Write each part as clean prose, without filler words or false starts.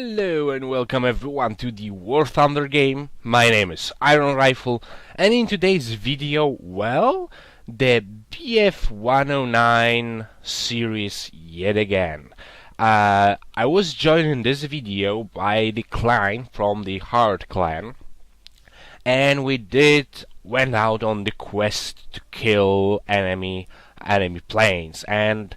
Hello and welcome everyone to the War Thunder game. My name is RavenProDesign, and in today's video, well, the BF109 series yet again. I was joined in this video by the clan from the Hard clan, and we went out on the quest to kill enemy planes. And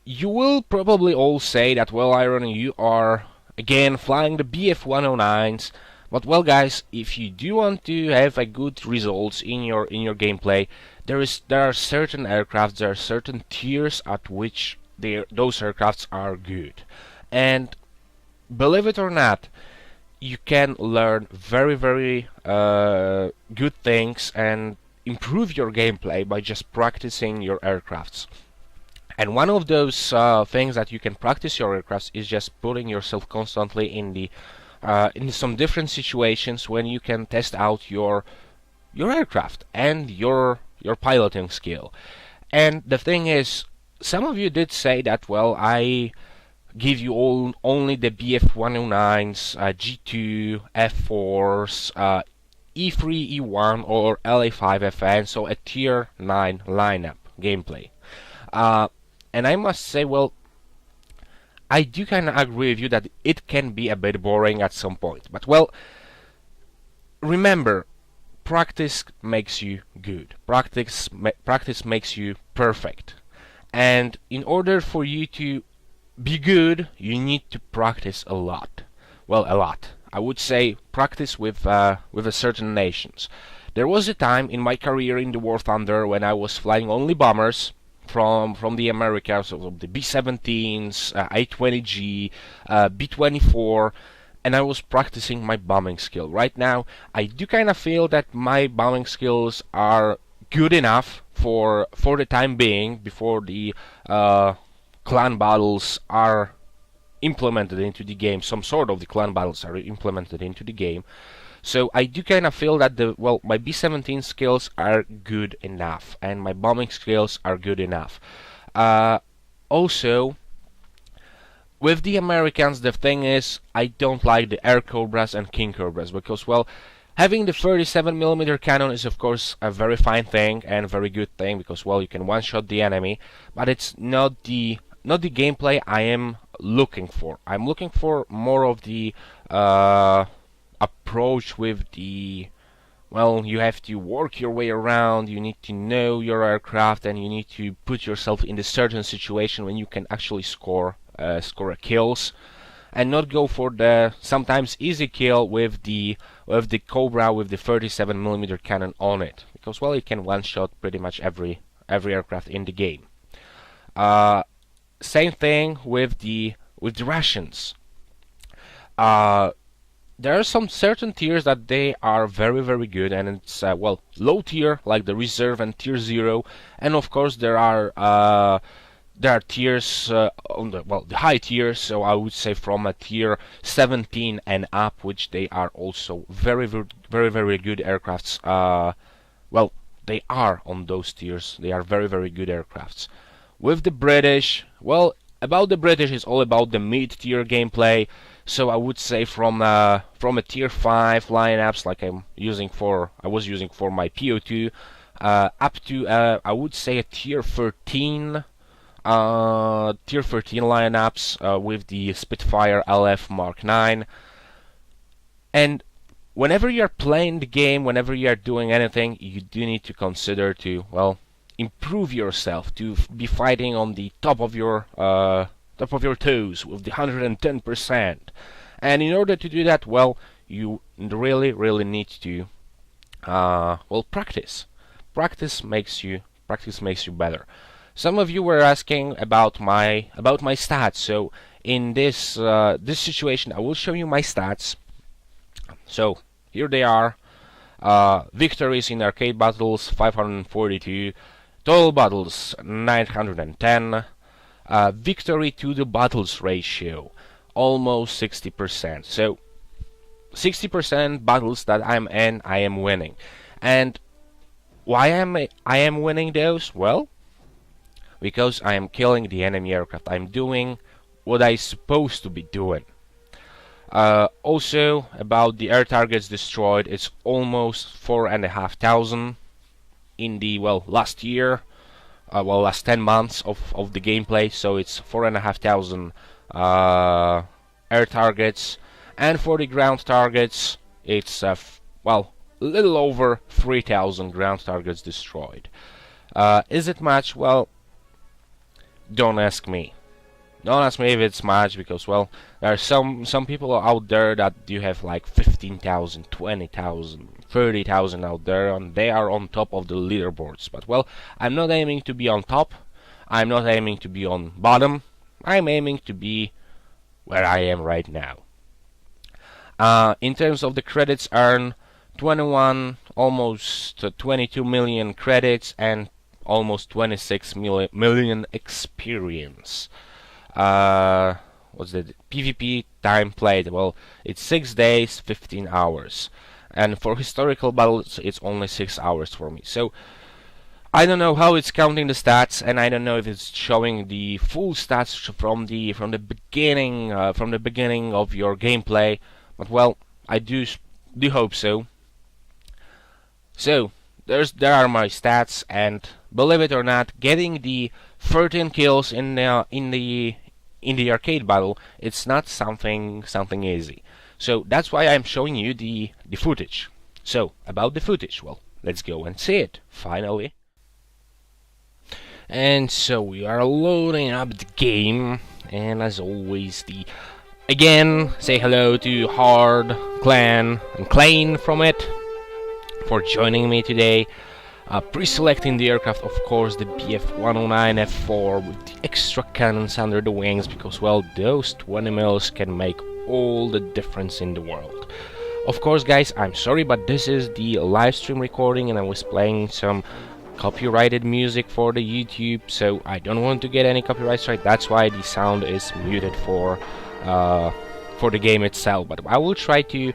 you will probably all say that, well, Iron, you are again flying the BF109s. But well, guys, if you do want to have a good results in your gameplay, there are certain aircrafts, there are certain tiers at which those aircrafts are good. And believe it or not, you can learn very good things and improve your gameplay by just practicing your aircrafts. And one of those things that you can practice your aircrafts is just putting yourself constantly in some different situations when you can test out your aircraft and your piloting skill. And the thing is, some of you did say that, well, I give you only the BF109s, G2, F4s, E3, E1, or LA5FN, so a tier 9 lineup gameplay. And I must say, well, I do kind of agree with you that it can be a bit boring at some point. But, well, remember, practice makes you good. Practice makes you perfect. And in order for you to be good, you need to practice a lot. Well, a lot. I would say practice with a certain nations. There was a time in my career in the War Thunder when I was flying only bombers from the Americas, so the B-17s, A-20G, B-24, and I was practicing my bombing skill. Right now, I do kind of feel that my bombing skills are good enough for the time being, before the clan battles are implemented into the game. Some sort of the clan battles are implemented into the game. So I do kind of feel that my B-17 skills are good enough, and my bombing skills are good enough. Also, with the Americans, the thing is, I don't like the Air Cobras and King Cobras, because, well, having the 37mm cannon is of course a very fine thing and very good thing, because, well, you can one-shot the enemy, but it's not the gameplay I am looking for. I'm looking for more of the approach with the, well, you have to work your way around, you need to know your aircraft, and you need to put yourself in a certain situation when you can actually score kills, and not go for the sometimes easy kill with the Cobra with the 37mm cannon on it, because, well, it can one-shot pretty much every aircraft in the game. Same thing with the Russians. There are some certain tiers that they are very good, and it's well, low tier like the reserve and tier 0, and of course there are tiers on the high tiers, so I would say from a tier 17 and up, which they are also very good aircrafts. Well, they are on those tiers. They are very good aircrafts. With the British, well, about the British is all about the mid-tier gameplay. So I would say from a tier 5 lineups, like I was using for my PO2, up to I would say a tier 13 lineups with the Spitfire LF Mark 9. And whenever you are playing the game, whenever you are doing anything, you do need to consider to, well, improve yourself, to be fighting on the top of your toes with the 110%. And in order to do that, well, you really need to practice. Practice makes you better. Some of you were asking about my stats. So in this situation, I will show you my stats. So here they are. Victories in arcade battles 542, total battles 910. Victory to the battles ratio almost 60%. So 60% battles that I'm in, I am winning. And why I am winning those? Well, because I am killing the enemy aircraft. I'm doing what I'm supposed to be doing. Also, about the air targets destroyed, it's almost 4,500 in the, well, last year, last 10 months of the gameplay, so it's 4,500 air targets, and for the ground targets, it's, well, a little over 3,000 ground targets destroyed. Is it much? Well, don't ask me. Don't ask me if it's much, because, well, there are some people out there that do have like 15,000, 20,000, 30,000 out there, and they are on top of the leaderboards. But, well, I'm not aiming to be on top. I'm not aiming to be on bottom. I'm aiming to be where I am right now. In terms of the credits earned, 21, almost 22 million credits, and almost 26 million experience. What's the PvP time played? Well, it's 6 days, 15 hours. And for historical battles, it's only 6 hours for me. So, I don't know how it's counting the stats, and I don't know if it's showing the full stats from the beginning of your gameplay. But, well, I do hope so. So, there are my stats, and believe it or not, getting the 13 kills in the arcade battle, it's not something easy. So that's why I'm showing you the footage. So about the footage, well, let's go and see it finally. And so we are loading up the game, and as always, again, say hello to Hard, Clan, and Klein from it for joining me today. Pre-selecting the aircraft, of course, the BF-109 F4 with the extra cannons under the wings, because, well, those 20 mils can make all the difference in the world. Of course, guys, I'm sorry, but this is the live stream recording, and I was playing some copyrighted music for the YouTube, so I don't want to get any copyright strike. That's why the sound is muted for the game itself. But I will try to,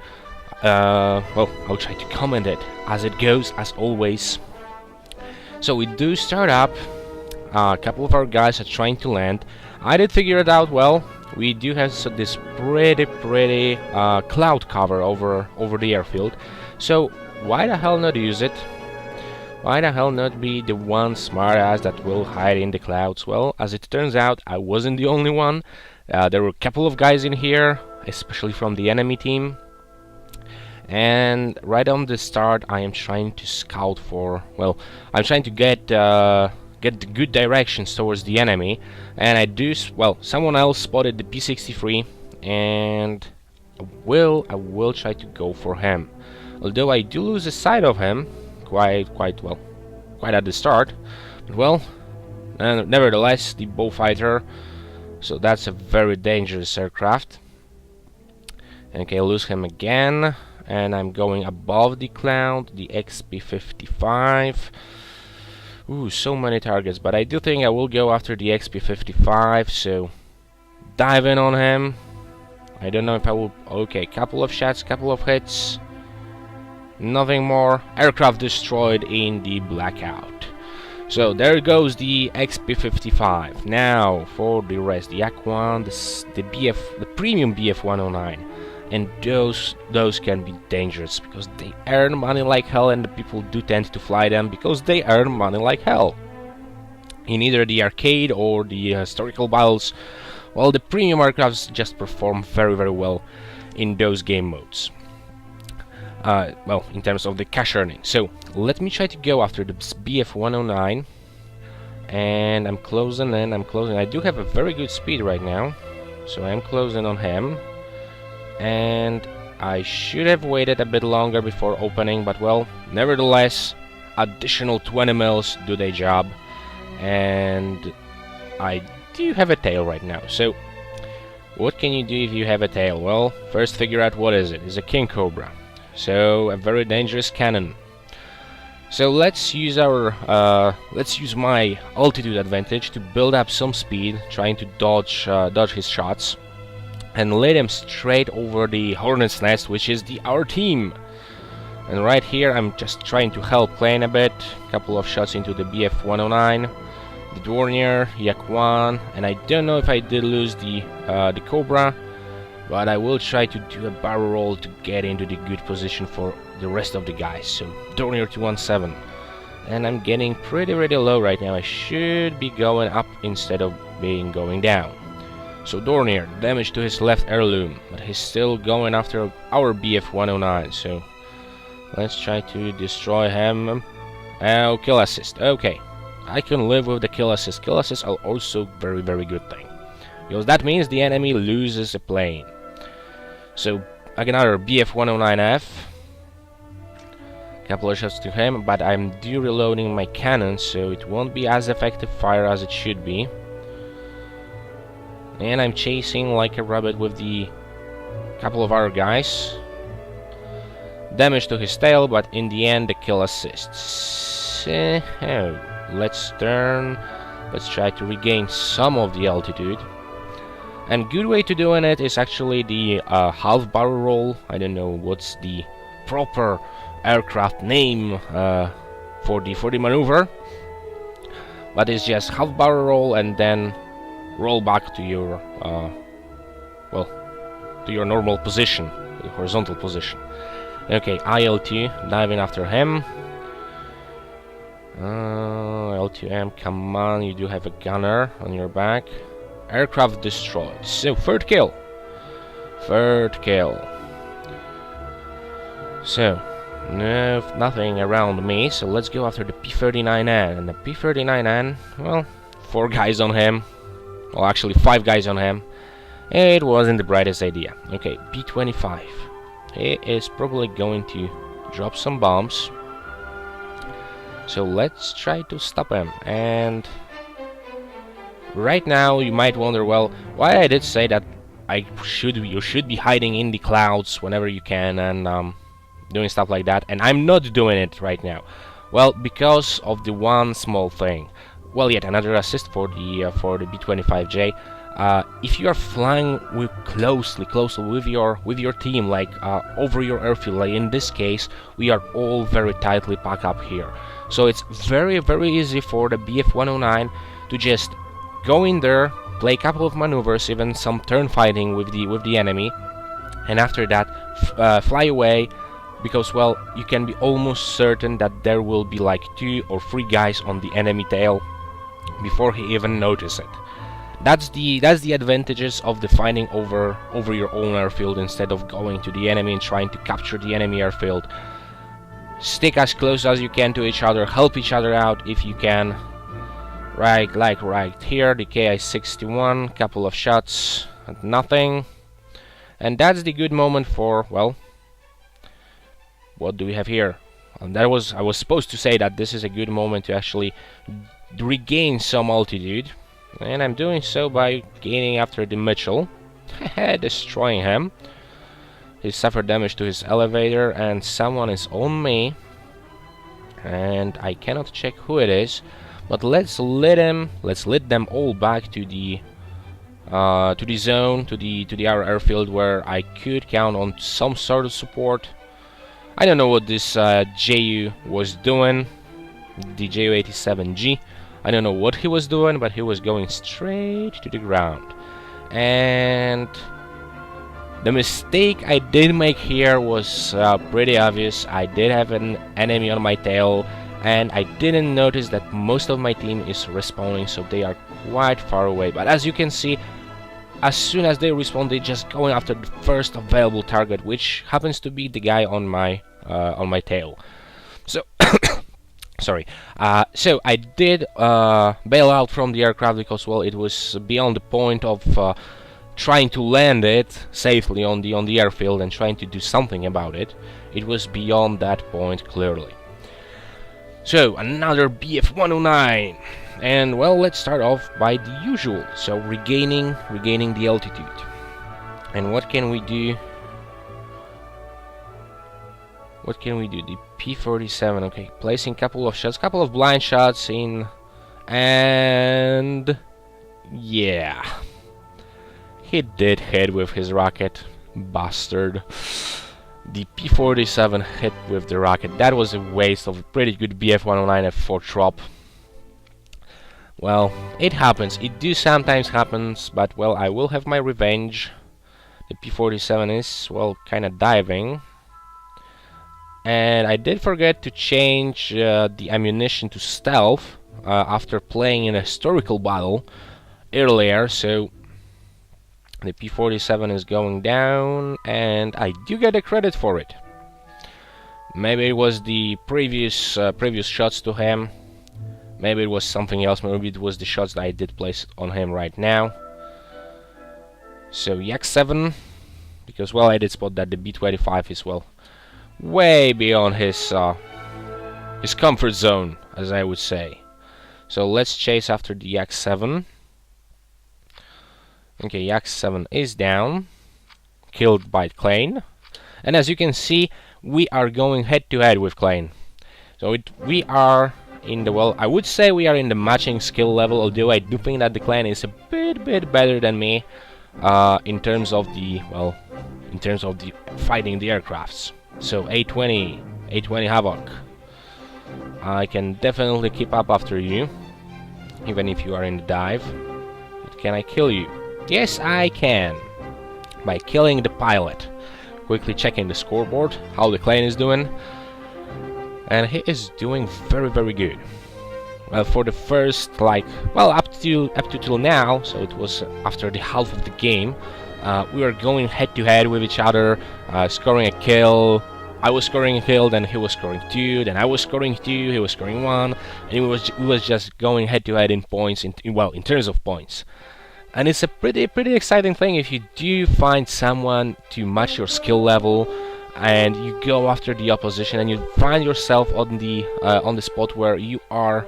I'll try to comment it as it goes, as always. So we do start up. A couple of our guys are trying to land. I did figure it out well. We do have this pretty cloud cover over the airfield. So why the hell not use it? Why the hell not be the one smartass that will hide in the clouds? Well, as it turns out, I wasn't the only one. There were a couple of guys in here, especially from the enemy team. And right on the start, I am trying to scout for, well, I'm trying to get the good directions towards the enemy, and I do, well, someone else spotted the P-63, and I will try to go for him. Although I do lose a sight of him, quite at the start, but, well, nevertheless, the Bowfighter, so that's a very dangerous aircraft. Okay, I lose him again. And I'm going above the cloud, the XP-55. Ooh, so many targets, but I do think I will go after the XP-55, so dive in on him. I don't know if I will. Okay, couple of shots, couple of hits. Nothing more. Aircraft destroyed in the blackout. So there goes the XP-55. Now for the rest, the Aquan, the premium BF-109. And those can be dangerous, because they earn money like hell, and the people do tend to fly them because they earn money like hell. In either the arcade or the historical battles, well, the premium aircrafts just perform very well in those game modes. Well, in terms of the cash earning. So let me try to go after the BF-109, and I'm closing in. I do have a very good speed right now, so I'm closing on him. And I should have waited a bit longer before opening, but, well, nevertheless, additional 20 mils do their job, and I do have a tail right now. So what can you do if you have a tail? Well, first figure out what is it. It's a King Cobra, so a very dangerous cannon. So let's use my altitude advantage to build up some speed, trying to dodge his shots, and lay them straight over the Hornet's Nest, which is our team. And right here, I'm just trying to help Klein a bit. Couple of shots into the BF-109, the Dornier, Yak-1, and I don't know if I did lose the Cobra, but I will try to do a barrel roll to get into the good position for the rest of the guys. So Dornier 217, and I'm getting pretty low right now. I should be going up instead of being going down. So Dornier, damage to his left heirloom, but he's still going after our BF-109, so let's try to destroy him. Oh, kill assist. Okay, I can live with the kill assist. Kill assists are also very good thing, because that means the enemy loses a plane. So another BF-109F. Couple of shots to him, but I'm reloading my cannon, so it won't be as effective fire as it should be. And I'm chasing like a rabbit with the couple of our guys. Damage to his tail, but in the end the kill assists. Let's turn. Let's try to regain some of the altitude. And good way to doing it is actually the half barrel roll. I don't know what's the proper aircraft name for the maneuver, but it's just half barrel roll and then roll back to your well, to your normal position, the horizontal position. Okay, IL-2 diving after him. L2M, come on, you do have a gunner on your back. Aircraft destroyed. So third kill. So nothing around me, so let's go after the P39N. And the P39N, well, 4 guys on him. Well, actually 5 guys on him. It wasn't the brightest idea. Okay, P25. He is probably going to drop some bombs. So let's try to stop him. And right now you might wonder, well, why I did say that you should be hiding in the clouds whenever you can and doing stuff like that, and I'm not doing it right now. Well, because of the one small thing. Well, yet another assist for the B-25J. If you are flying closely with your team, like over your airfield, like in this case, we are all very tightly packed up here. So it's very easy for the BF-109 to just go in there, play a couple of maneuvers, even some turn fighting with the enemy, and after that fly away. Because, well, you can be almost certain that there will be like 2 or 3 guys on the enemy tail before he even notices it. That's the advantages of the fighting over your own airfield instead of going to the enemy and trying to capture the enemy airfield. Stick as close as you can to each other, help each other out if you can. Right here, the Ki-61, couple of shots, and nothing. And that's the good moment for, well, what do we have here? And I was supposed to say that this is a good moment to actually regain some altitude, and I'm doing so by gaining after the Mitchell, destroying him. He suffered damage to his elevator, and someone is on me, and I cannot check who it is. But let's lead them all back to the zone, to our airfield, where I could count on some sort of support. I don't know what this JU was doing, the JU-87G. I don't know what he was doing, but he was going straight to the ground. And the mistake I did make here was pretty obvious. I did have an enemy on my tail, and I didn't notice that most of my team is respawning, so they are quite far away. But as you can see, as soon as they respawn, they just going after the first available target, which happens to be the guy on my tail. So sorry. So I did bail out from the aircraft because, well, it was beyond the point of trying to land it safely on the airfield and trying to do something about it. It was beyond that point clearly. So another BF-109. And, well, let's start off by the usual, so regaining the altitude. And what can we do? The P-47, okay, placing couple of blind shots in, and yeah, he did hit with his rocket, bastard. The P-47 hit with the rocket. That was a waste of a pretty good BF-109 F4 drop. Well, it happens. It do sometimes happens, but, well, I will have my revenge. The P-47 is, well, kind of diving. And I did forget to change the ammunition to stealth after playing in a historical battle earlier, so the P-47 is going down, and I do get the credit for it. Maybe it was the previous shots to him. Maybe it was something else. Maybe it was the shots that I did place on him right now. So Yak 7, because well, I did spot that the B-25 is well way beyond his comfort zone, as I would say. So let's chase after the Yak 7. Okay, Yak 7 is down, killed by Klein, and as you can see, we are going head to head with Klein. So we are in the, well, I would say we are in the matching skill level, although I do think that the Klein is a bit better than me in terms of the fighting the aircrafts. So A20 Havoc, I can definitely keep up after you, even if you are in the dive. But can I kill you? Yes, I can, by killing the pilot. Quickly checking the scoreboard, how the Klein is doing, and he is doing very good. Well, for the first, like, well, up to till now, so it was after the half of the game, we were going head to head with each other, scoring a kill. I was scoring a kill, then he was scoring 2, then I was scoring 2, he was scoring 1, and we was just going head to head in points, in terms of points. And it's a pretty exciting thing if you do find someone to match your skill level, and you go after the opposition, and you find yourself on the spot where you are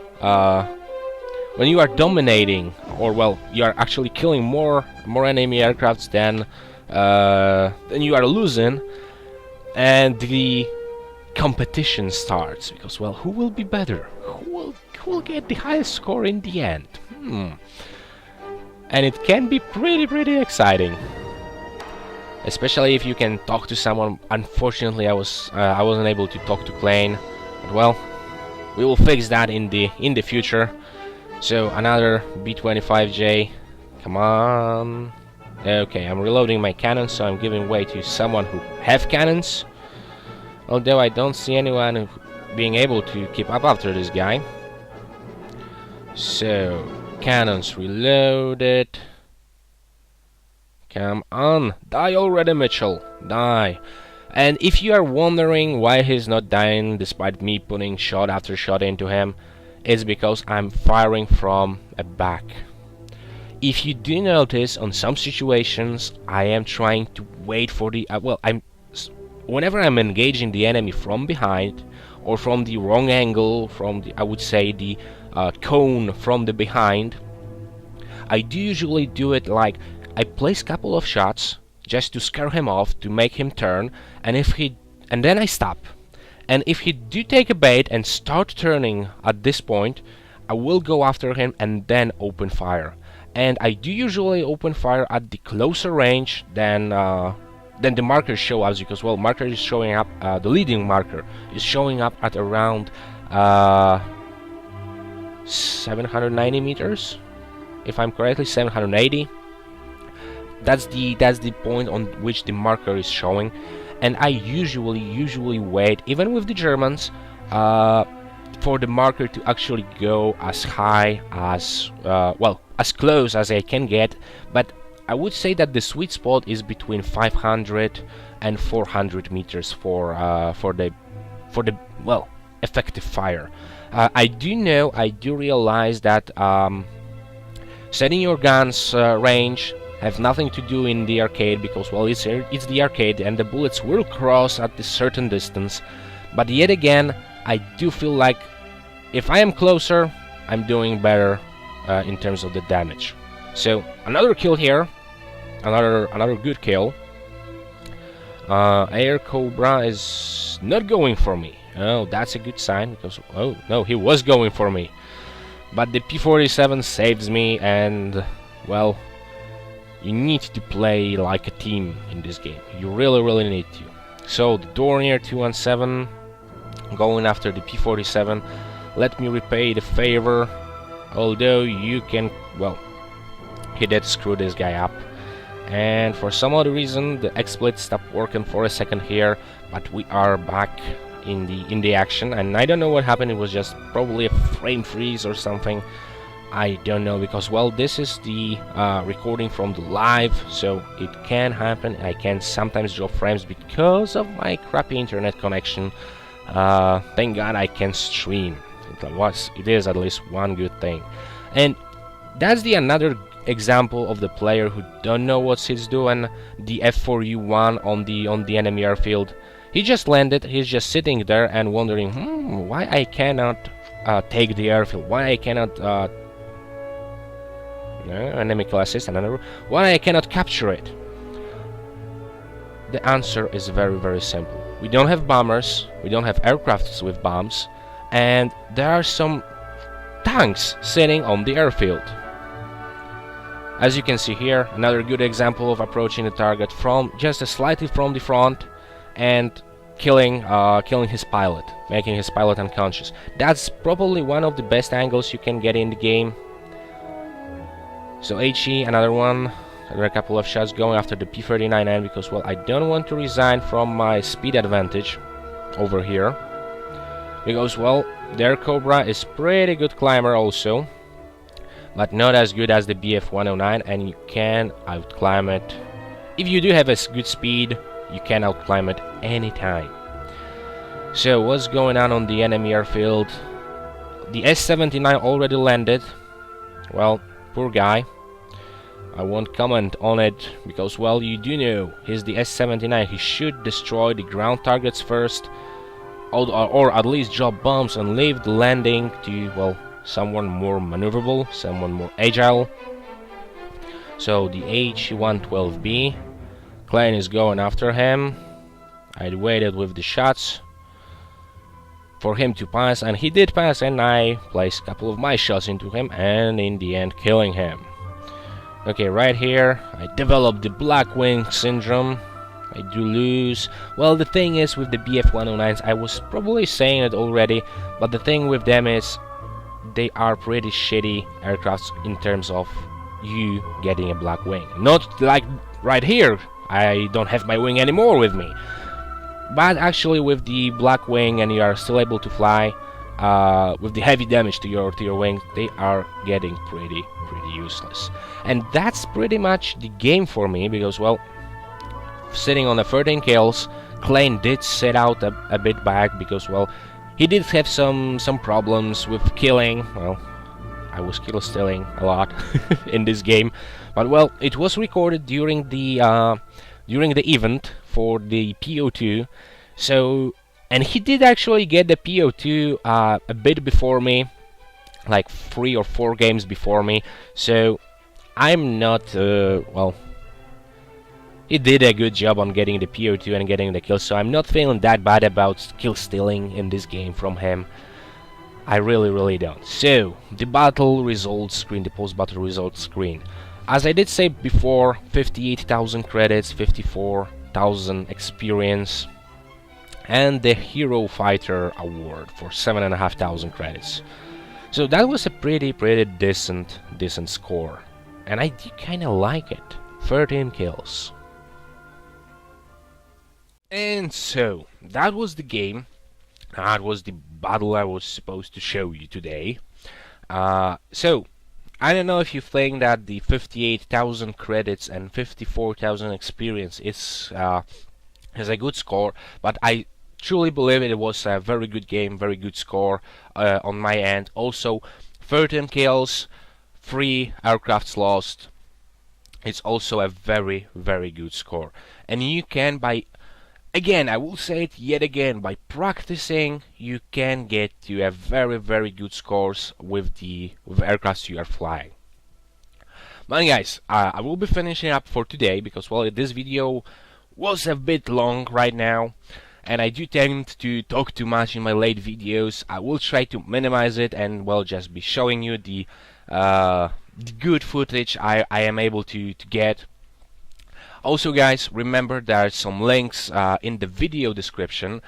when you are dominating, or well, you are actually killing more enemy aircrafts than you are losing, and the competition starts, because well, who will be better? Who will get the highest score in the end? And it can be pretty exciting, especially if you can talk to someone. Unfortunately, I wasn't able to talk to Klein, but well, we will fix that in the future. So another B-25J, come on. Okay, I'm reloading my cannons, so I'm giving way to someone who have cannons, although I don't see anyone being able to keep up after this guy. So cannons reloaded. Come on, die already, Mitchell, die. And if you are wondering why he's not dying despite me putting shot after shot into him, it's because I'm firing from a back. If you do notice, on some situations I am trying to wait for the whenever I'm engaging the enemy from behind or from the wrong angle, from the, I would say, the cone from the behind, I do usually do it like I place a couple of shots just to scare him off, to make him turn, and then I stop. And if he do take a bait and start turning at this point, I will go after him and then open fire. And I do usually open fire at the closer range than the markers show us, because well, marker is showing up, the leading marker is showing up at around 790 meters, if I'm correctly, 780. That's the point on which the marker is showing, and I usually wait, even with the Germans, for the marker to actually go as high as well, as close as I can get. But I would say that the sweet spot is between 500 and 400 meters for the well, effective fire. I do realize that setting your guns range have nothing to do in the arcade, because well, it's the arcade and the bullets will cross at a certain distance. But yet again, I do feel like if I am closer, I'm doing better in terms of the damage. So another kill here, another good kill. Air Cobra is not going for me. Oh, that's a good sign, because oh no, he was going for me. But the P-47 saves me, and well, you need to play like a team in this game. You really need to. So the Dornier 217 going after the P-47. Let me repay the favor, although you can, well, he did screw this guy up. and for some other reason the XSplit stopped working for a second here, but we are back in the action, and I don't know what happened. It was just probably a frame freeze or something. I don't know, because well, this is the recording from the live, so it can happen. I can sometimes drop frames because of my crappy internet connection. Thank God I can stream. It is at least one good thing. And that's the another example of the player who don't know what he's doing. The F4U1 on the enemy airfield. He just landed. He's just sitting there and wondering, why I cannot take the airfield? Why I cannot enemy kill assist, another. Why I cannot capture it? The answer is very, very simple. We don't have bombers. We don't have aircrafts with bombs, and there are some tanks sitting on the airfield. As you can see here, another good example of approaching the target from just slightly from the front and killing his pilot, making his pilot unconscious. That's probably one of the best angles you can get in the game. So HE, another one, another couple of shots going after the P39N, because well, I don't want to resign from my speed advantage over here, because well, their Cobra is pretty good climber also, but not as good as the BF109, and you can outclimb it. If you do have a good speed, you can outclimb it anytime. So what's going on the enemy airfield? The S-79 already landed. Well, poor guy. I won't comment on it, because well, you do know he's the S-79. He should destroy the ground targets first, or at least drop bombs and leave the landing to, well, someone more maneuverable, someone more agile. So the H-112B, Klein is going after him. I waited with the shots for him to pass, and he did pass, and I placed a couple of my shots into him, and in the end killing him. Okay, right here I developed the black wing syndrome. I do lose. Well, the thing is with the BF109s, I was probably saying it already, but the thing with them is they are pretty shitty aircrafts in terms of you getting a black wing. Not like right here, I don't have my wing anymore with me, but actually with the black wing and you are still able to fly, with the heavy damage to your wing, they are getting pretty useless. And that's pretty much the game for me, because well, sitting on the 13 kills, Klein did sit out a bit back, because well, he did have some problems with killing. Well, I was kill stealing a lot in this game, but well, it was recorded during the event for the PO2, so, and he did actually get the PO2 a bit before me, like 3 or 4 games before me, so I'm not, well, he did a good job on getting the PO2 and getting the kill, so I'm not feeling that bad about kill stealing in this game from him. I really don't. So, the battle results screen, the post-battle results screen. As I did say before, 58,000 credits, 54,000 experience, and the Hero Fighter Award for 7,500 credits. So that was a pretty decent score, and I did kinda like it. 13 kills. And so, that was the game. That was the battle I was supposed to show you today. So, I don't know if you think that the 58,000 credits and 54,000 experience is a good score, but I truly believe it was a very good game, very good score on my end. Also, 13 kills, 3 aircrafts lost. It's also a very good score. And you can, again, I will say it yet again, by practicing, you can get to a very good scores with aircrafts you are flying. But guys, I will be finishing up for today, because well, this video was a bit long right now, and I do tend to talk too much in my late videos. I will try to minimize it and well, just be showing you the good footage I am able to get. Also guys, remember there are some links in the video description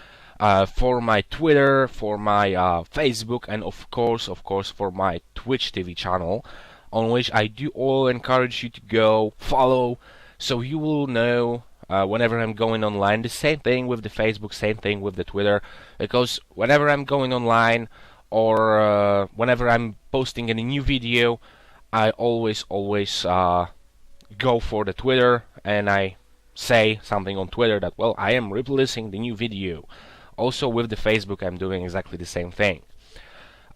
for my Twitter, for my Facebook, and of course for my Twitch TV channel, on which I do all encourage you to go follow, so you will know whenever I'm going online. The same thing with the Facebook, same thing with the Twitter, because whenever I'm going online or whenever I'm posting any new video, I always go for the Twitter and I say something on Twitter that, well, I am releasing the new video. Also with the Facebook, I'm doing exactly the same thing.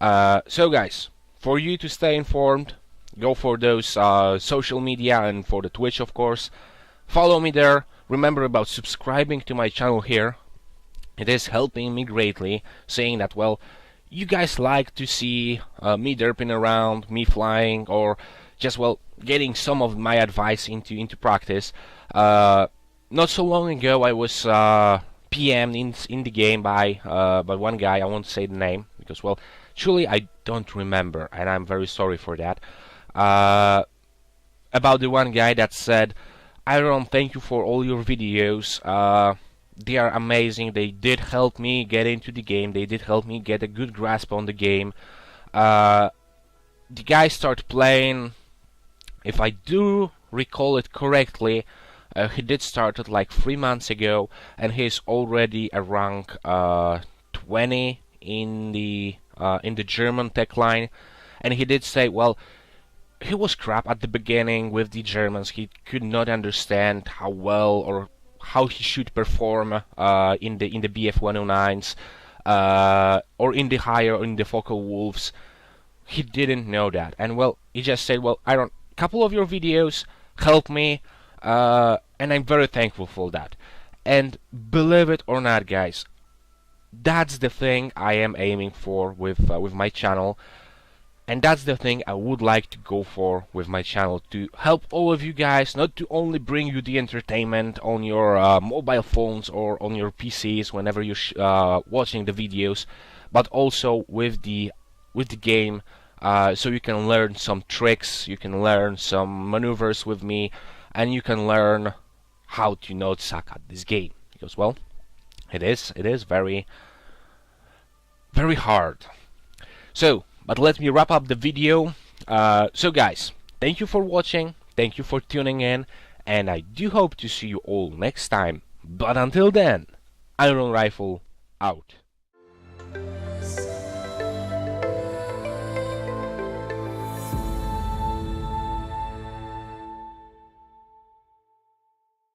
So guys, for you to stay informed, go for those social media and for the Twitch, of course. Follow me there. Remember about subscribing to my channel here. It is helping me greatly, saying that, well, you guys like to see me derping around, me flying, or just, well, getting some of my advice into practice. Not so long ago, I was PM'd in the game by one guy. I won't say the name because, well, truly I don't remember, and I'm very sorry for that. About the one guy that said, "Iron, thank you for all your videos. They are amazing. They did help me get into the game. They did help me get a good grasp on the game." The guy started playing. If I do recall it correctly, he did start it like 3 months ago, and he's already a rank 20 in the German tech line. And he did say, well, he was crap at the beginning with the Germans. He could not understand how well or how he should perform in the BF-109s or in the higher or in the Focal Wolves. He didn't know that, and well, he just said, well, Iron, a couple of your videos helped me, and I'm very thankful for that. And believe it or not, guys, that's the thing I am aiming for with my channel. And that's the thing I would like to go for with my channel, to help all of you guys, not to only bring you the entertainment on your mobile phones or on your PCs whenever you're watching the videos, but also with the game, so you can learn some tricks, you can learn some maneuvers with me, and you can learn how to not suck at this game, because, well, it is very, very hard. So, but let me wrap up the video. So guys, thank you for watching, thank you for tuning in, and I do hope to see you all next time. But until then, Iron Rifle out.